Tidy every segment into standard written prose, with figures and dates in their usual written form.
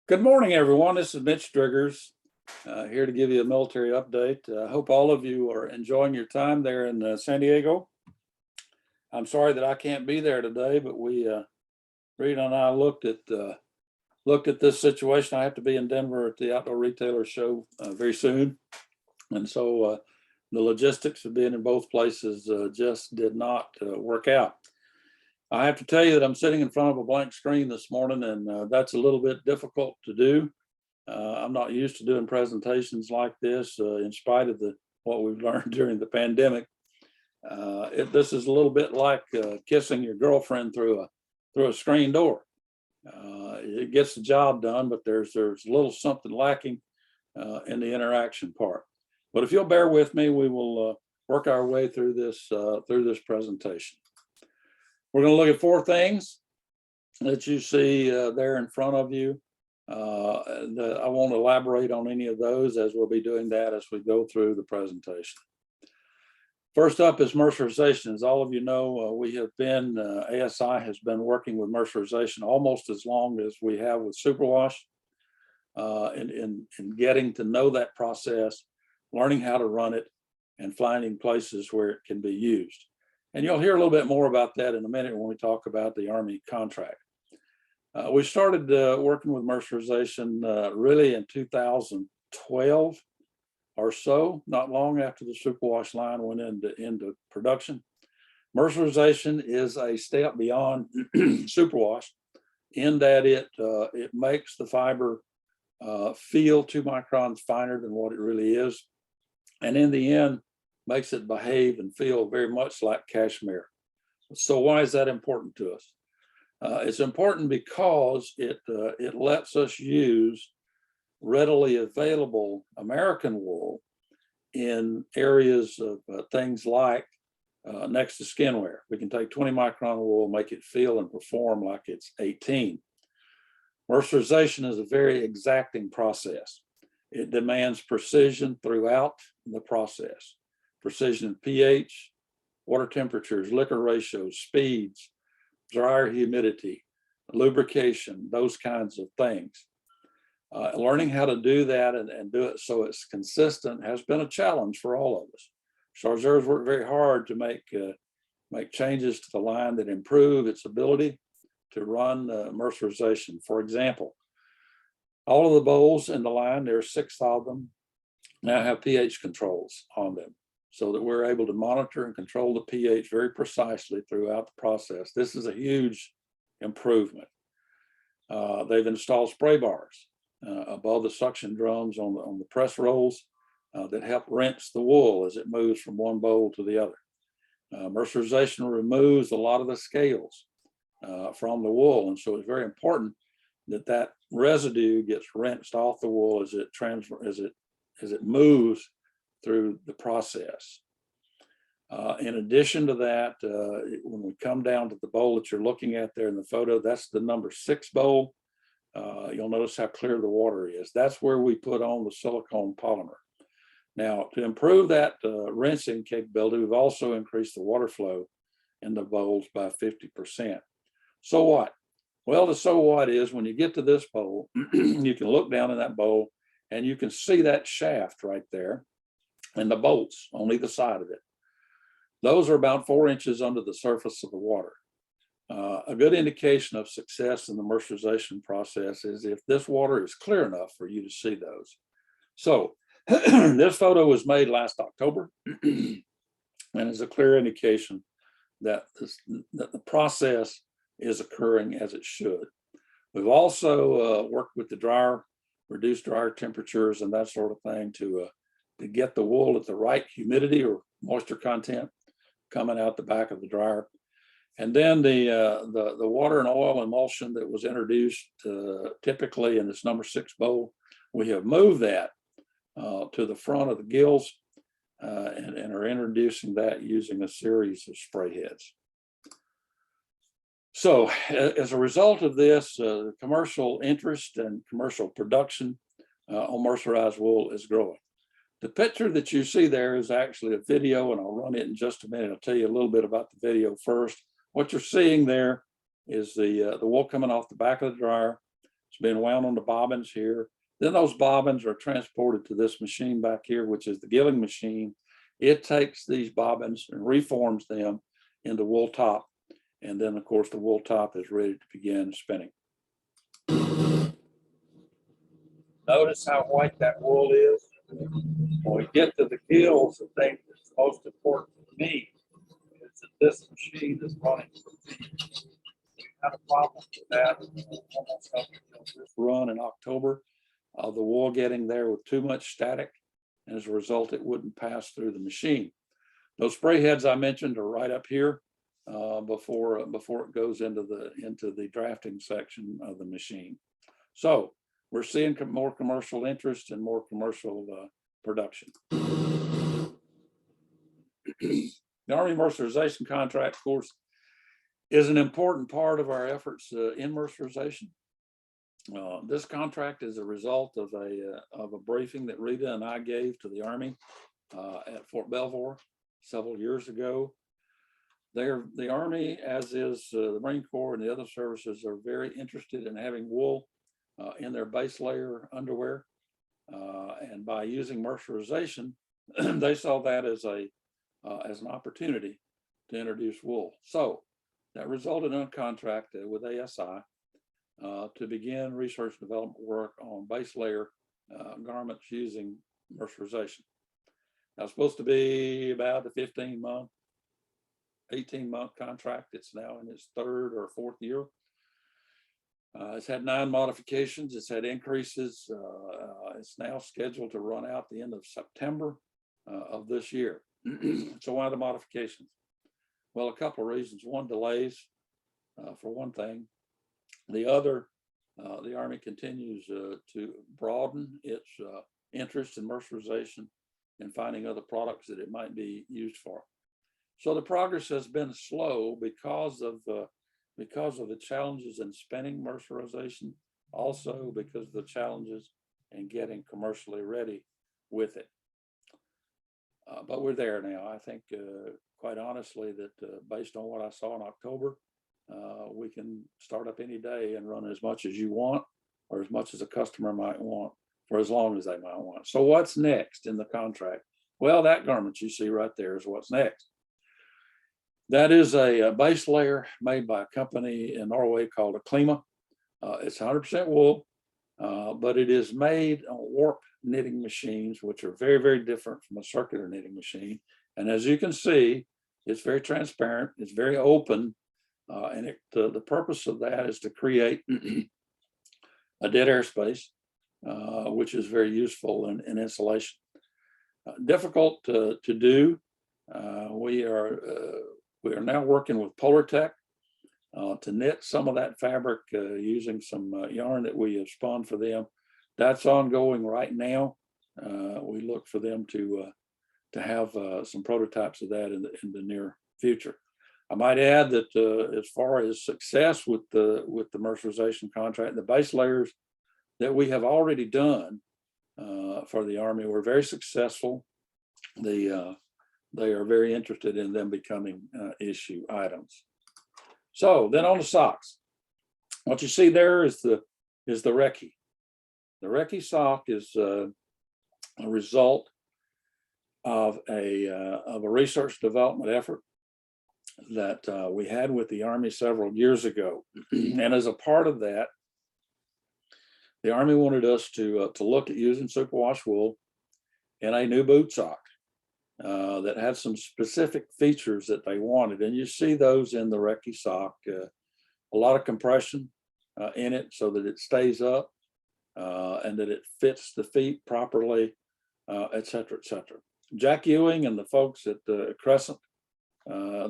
Good morning, everyone. This is Mitch Driggers, here to give you a military update. I hope all of you are enjoying your time there in San Diego. I'm sorry that I can't be there today, but Rita and I looked at this situation. I have to be in Denver at the Outdoor Retailer Show very soon, and so the logistics of being in both places just did not work out. I have to tell you that I'm sitting in front of a blank screen this morning, and that's a little bit difficult to do. I'm not used to doing presentations like this, in spite of what we've learned during the pandemic. This is a little bit like kissing your girlfriend through a screen door. It gets the job done, but there's a little something lacking in the interaction part. But if you'll bear with me, we will work our way through this presentation. We're going to look at four things that you see there in front of you. I won't elaborate on any of those, as we'll be doing that as we go through the presentation. First up is mercerization. As all of you know, ASI has been working with mercerization almost as long as we have with superwash, in getting to know that process, learning how to run it, and finding places where it can be used. And you'll hear a little bit more about that in a minute when we talk about the Army contract. We started working with mercerization really in 2012 or so, not long after the superwash line went into production. Mercerization is a step beyond superwash in that it makes the fiber feel 2 microns finer than what it really is, and in the end makes it behave and feel very much like cashmere. So why is that important to us? It's important because it lets us use readily available American wool in areas of things like next to skin wear. We can take 20 micron wool, make it feel and perform like it's 18. Mercerization is a very exacting process. It demands precision throughout the process. Precision in pH, water temperatures, liquor ratios, speeds, dryer humidity, lubrication, those kinds of things. Learning how to do that and do it so it's consistent has been a challenge for all of us. Chargeurs worked very hard to make changes to the line that improve its ability to run mercerization. For example, all of the bowls in the line, there are 6 of them, now have pH controls on them, so that we're able to monitor and control the pH very precisely throughout the process. This is a huge improvement. They've installed spray bars above the suction drums on the press rolls that help rinse the wool as it moves from one bowl to the other. Mercerization removes a lot of the scales from the wool, and so it's very important that residue gets rinsed off the wool as it moves through the process. In addition to that, when we come down to the bowl that you're looking at there in the photo, that's the number 6 bowl. You'll notice how clear the water is. That's where we put on the silicone polymer. Now, to improve that rinsing capability, we've also increased the water flow in the bowls by 50%. So what? Well, the so what is when you get to this bowl, you can look down in that bowl and you can see that shaft right there and the bolts on either side of it. Those are about 4 inches under the surface of the water. A good indication of success in the mercerization process is if this water is clear enough for you to see those. So this photo was made last October and is a clear indication that the process is occurring as it should. We've also worked with the dryer, reduced dryer temperatures and that sort of thing to get the wool at the right humidity or moisture content coming out the back of the dryer. And then the water and oil emulsion that was introduced typically in this number 6 bowl, we have moved that to the front of the gills and are introducing that using a series of spray heads. So as a result of this, commercial interest and commercial production on mercerized wool is growing. The picture that you see there is actually a video, and I'll run it in just a minute. I'll tell you a little bit about the video first. What you're seeing there is the wool coming off the back of the dryer, It's being wound on the bobbins here. Then those bobbins are transported to this machine back here, which is the gilling machine. It takes these bobbins and reforms them into wool top. And then, of course, the wool top is ready to begin spinning. Notice how white that wool is. When we get to the gills, the thing that's most important to me is that this machine is running for feed. We had a problem with that almost up until this run in October. The wool getting there with too much static, and as a result, it wouldn't pass through the machine. Those spray heads I mentioned are right up here before it goes into the drafting section of the machine. So we're seeing more commercial interest and more commercial production. The Army mercerization contract, of course, is an important part of our efforts in mercerization. This contract is a result of a briefing that Rita and I gave to the Army at Fort Belvoir several years ago. The Army, as is the Marine Corps and the other services, are very interested in having wool in their base layer underwear. And by using mercerization, they saw that as an opportunity to introduce wool. So that resulted in a contract with ASI to begin research and development work on base layer garments using mercerization. Now, it's supposed to be about a 15-month, 18-month contract. It's now in its third or fourth year. It's had 9 modifications. It's had increases. It's now scheduled to run out the end of September of this year. So why the modifications? Well, a couple of reasons. One, delays, for one thing. The other, the Army continues to broaden its interest in mercerization and finding other products that it might be used for. So the progress has been slow because of the challenges in spinning mercerization, also because of the challenges in getting commercially ready with it. But we're there now. I think, quite honestly, that based on what I saw in October, we can start up any day and run as much as you want or as much as a customer might want for as long as they might want. So what's next in the contract? Well, that garment you see right there is what's next. That is a base layer made by a company in Norway called Klima. It's 100% wool, but it is made on warp knitting machines, which are very, very different from a circular knitting machine. And as you can see, it's very transparent, it's very open, and the purpose of that is to create a dead airspace, which is very useful in insulation. Difficult to do. We are now working with Polartec to knit some of that fabric using some yarn that we have spun for them. That's ongoing right now. We look for them to have some prototypes of that in the near future. I might add that as far as success with the mercerization contract, the base layers that we have already done for the Army were very successful. They are very interested in them becoming issue items. So then on the socks, what you see there is the recce. The recce sock is a result of a research development effort that we had with the Army several years ago. And as a part of that, the Army wanted us to look at using superwash wool in a new boot sock that had some specific features that they wanted. And you see those in the recce sock, a lot of compression in it so that it stays up and that it fits the feet properly, et cetera, et cetera. Jack Ewing and the folks at Crescent,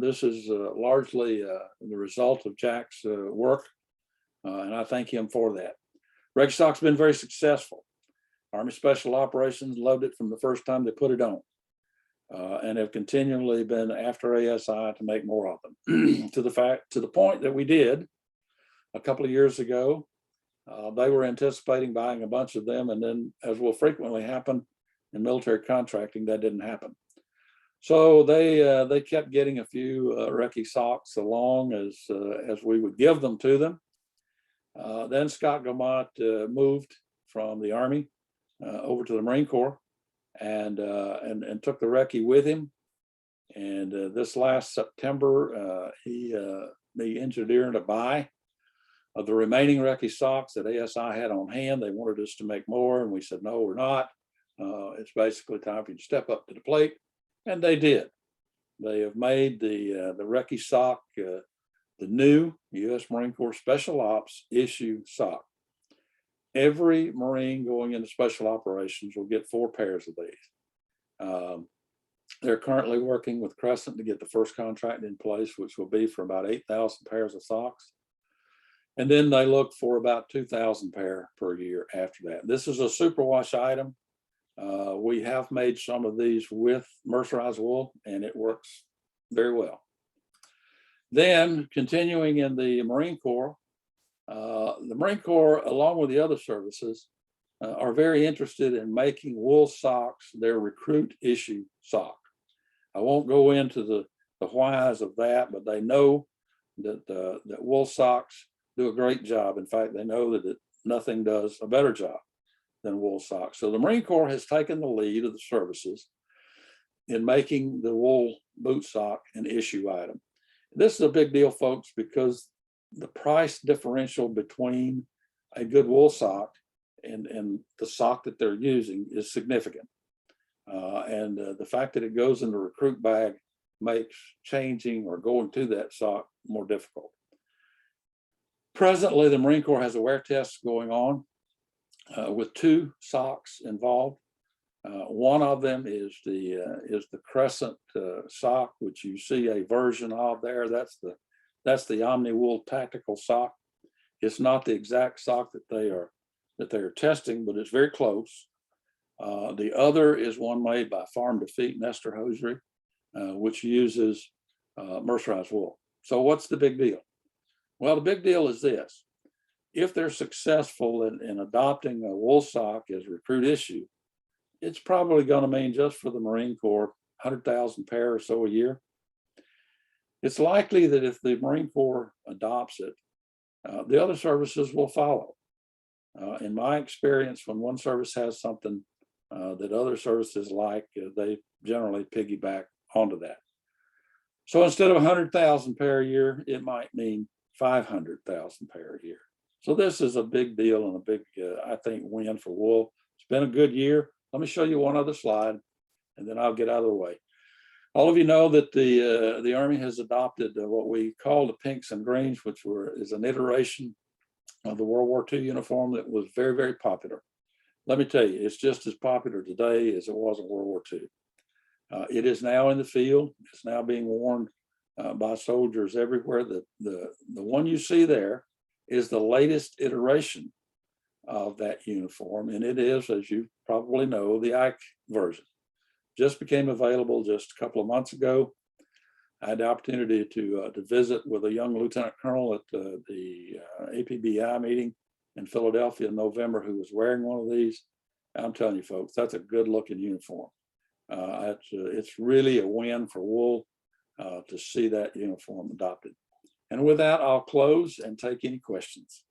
this is largely the result of Jack's work, and I thank him for that. Recce sock's been very successful. Army Special Operations loved it from the first time they put it on, and have continually been after ASI to make more of them. to the point that we did a couple of years ago. They were anticipating buying a bunch of them, and then, as will frequently happen in military contracting, that didn't happen. So they kept getting a few recce socks along as we would give them to them. Then Scott Gomont moved from the Army over to the Marine Corps and took the recce with him. And this last September, he engineered a buy of the remaining recce socks that ASI had on hand. They wanted us to make more, and we said, no, we're not. It's basically time for you to step up to the plate. And they did. They have made the recce sock the new U.S. Marine Corps Special Ops issue sock. Every Marine going into special operations will get 4 pairs of these. They're currently working with Crescent to get the first contract in place, which will be for about 8,000 pairs of socks. And then they look for about 2,000 pair per year after that. This is a superwash item. We have made some of these with mercerized wool, and it works very well. Then continuing in the Marine Corps, along with the other services, are very interested in making wool socks their recruit issue sock. I won't go into the whys of that, but they know that that wool socks do a great job. In fact, they know that nothing does a better job than wool socks. So the Marine Corps has taken the lead of the services in making the wool boot sock an issue item. This is a big deal, folks, because the price differential between a good wool sock and the sock that they're using is significant. And the fact that it goes in the recruit bag makes changing or going to that sock more difficult. Presently, the Marine Corps has a wear test going on with 2 socks involved. One of them is the Crescent sock, which you see a version of there. That's the Omni Wool tactical sock. It's not the exact sock that they are testing, but it's very close. The other is one made by Farm to Feet Nestor Hosiery, which uses mercerized wool. So what's the big deal? Well, the big deal is this. If they're successful in adopting a wool sock as recruit issue, it's probably going to mean, just for the Marine Corps, 100,000 pair or so a year. It's likely that if the Marine Corps adopts it, the other services will follow. In my experience, when one service has something that other services like, they generally piggyback onto that. So instead of 100,000 pair a year, it might mean 500,000 pair a year. So this is a big deal and a big, I think, win for wool. It's been a good year. Let me show you one other slide, and then I'll get out of the way. All of you know that the Army has adopted what we call the pinks and greens, which is an iteration of the World War II uniform that was very, very popular. Let me tell you, it's just as popular today as it was in World War II. It is now in the field. It's now being worn by soldiers everywhere. The one you see there is the latest iteration of that uniform, and it is, as you probably know, the Ike version. Just became available just a couple of months ago. I had the opportunity to visit with a young lieutenant colonel at the APBI meeting in Philadelphia in November, who was wearing one of these. I'm telling you, folks, that's a good looking uniform. It's really a win for wool to see that uniform adopted. And with that, I'll close and take any questions.